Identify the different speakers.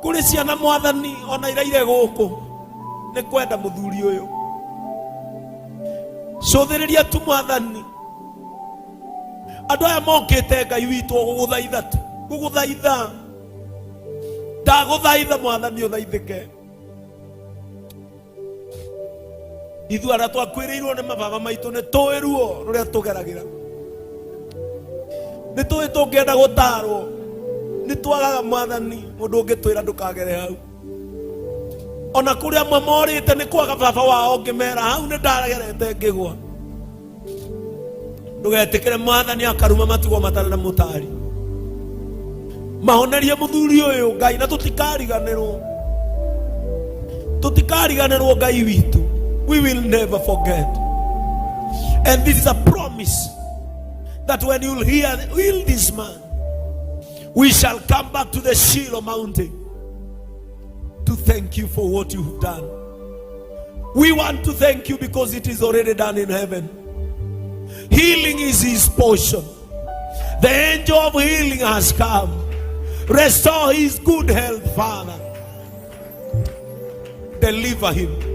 Speaker 1: kuri ciana mwathani ona iraire guku ni kwenda muthuri uyu cothiriria tu mwathani andu aya mokite Ngai witu guguthaitha tu guguthaitha ndaguthaitha mwathani uthaithike ithu aria twakwirirwo ni mababa maitu ni tuwi ruo ruria tugeragira ni tuwi tungienda gutarwo ni twagaga mwathani mundu ungitwira ndukagere hau ona kuri amwe morite ni kwaga baba wao ngimera hau ni ndaregerete ngigwa ndugetikire mwathani akaruma matigwo matari na mutari mahonerie muthuri uyu Ngai na tutikariganirwo Ngai witu. We will never forget. And this is a promise that when you'll heal this man, we shall come back to the Shiloh mountain to thank you for what you've done. We want to thank you because it is already done in heaven. Healing is his portion. The angel of healing has come. Restore his good health, Father. Deliver him.